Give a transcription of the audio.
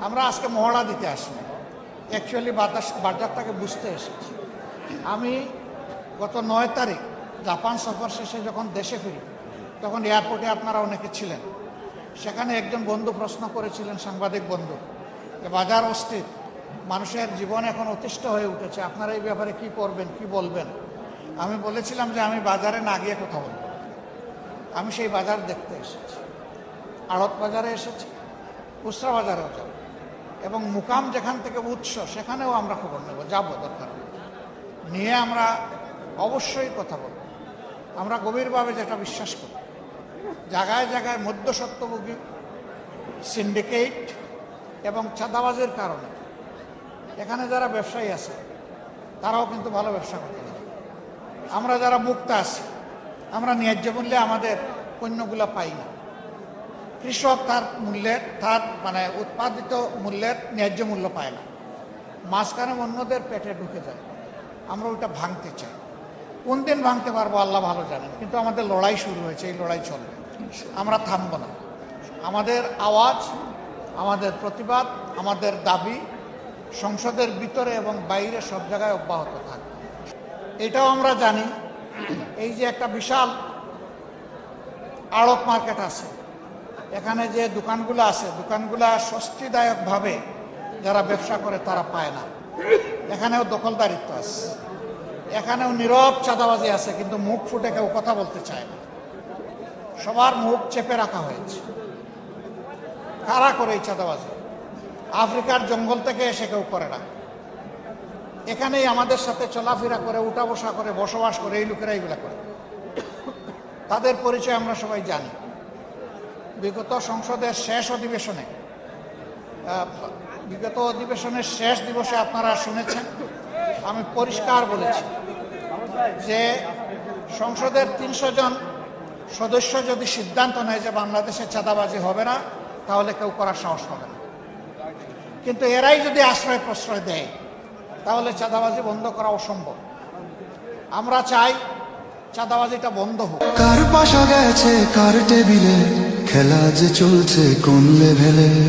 আমরা আজকে মহড়া দিতে আসিনি, অ্যাকচুয়ালি বাজারটাকে বুঝতে এসেছি। আমি গত 9 তারিখ জাপান সফর শেষে যখন দেশে ফিরি, তখন এয়ারপোর্টে আপনারা অনেকে ছিলেন। সেখানে একজন বন্ধু প্রশ্ন করেছিলেন, সাংবাদিক বন্ধু, যে বাজার অস্থির, মানুষের জীবন এখন অতিষ্ঠ হয়ে উঠেছে, আপনারা এই ব্যাপারে কি করবেন, কি বলবেন? আমি বলেছিলাম যে আমি বাজারে না গিয়ে কথা বলব। আমি সেই বাজার দেখতে এসেছি, আড়ত বাজারে এসেছি, খুচরা বাজারেও যাব, এবং মুকাম যেখান থেকে উৎস সেখানেও আমরা খবর নেব, যাবো দরকার নিয়ে আমরা অবশ্যই কথা বলব। আমরা গভীরভাবে যেটা বিশ্বাস করি, জায়গায় জায়গায় মধ্যস্বত্বভোগী, সিন্ডিকেট এবং চাঁদাবাজের কারণে এখানে যারা ব্যবসায়ী আছে তারাও কিন্তু ভালো ব্যবসা করতে পারে। আমরা যারা মুক্ত আছি, আমরা ন্যায্য মূল্যে আমাদের পণ্যগুলো পাই না। কৃষক তার উৎপাদিত মূল্যের ন্যায্য মূল্য পায় না, মাঝখানে অন্যদের পেটে ঢুকে যায়। আমরা ওইটা ভাঙতে চাই। কোন দিন ভাঙতে পারবো আল্লাহ ভালো জানেন, কিন্তু আমাদের লড়াই শুরু হয়েছে, এই লড়াই চলবে, আমরা থামব না। আমাদের আওয়াজ, আমাদের প্রতিবাদ, আমাদের দাবি সংসদের ভিতরে এবং বাইরে সব জায়গায় অব্যাহত থাকবে। এটাও আমরা জানি, এই যে একটা বিশাল আড়ত মার্কেট আছে, এখানে যে দোকানগুলো আছে, দোকানগুলা স্বস্তিদায়কভাবে যারা ব্যবসা করে তারা পায় না। এখানেও দখলদারিত্ব আছে, এখানেও নীরব চাঁদাবাজি আছে, কিন্তু মুখ ফুটে কেউ কথা বলতে চায় না। সবার মুখ চেপে রাখা হয়েছে। কারা করে এই চাঁদাবাজি? আফ্রিকার জঙ্গল থেকে এসে কেউ করে না, এখানেই আমাদের সাথে চলাফেরা করে, উঠা বসা করে, বসবাস করে এই লোকেরা এইগুলা করে। তাদের পরিচয় আমরা সবাই জানি। বিগত সংসদের শেষ অধিবেশনের শেষ দিবসে আপনারা শুনেছেন, আমি পরিষ্কার বলেছি যে সংসদের 300 জন সদস্য যদি সিদ্ধান্ত নেয় যে বাংলাদেশে চাঁদাবাজি হবে না, তাহলে কেউ করার সাহস পাবে না। কিন্তু এরাই যদি আশ্রয় প্রশ্রয় দেয়, তাহলে চাঁদাবাজি বন্ধ করা অসম্ভব। আমরা চাই চাঁদাবাজিটা বন্ধ হোক। কার পাশা গেছে কার টেবিলে, খেলা যে চলছে কোন লেভেলে।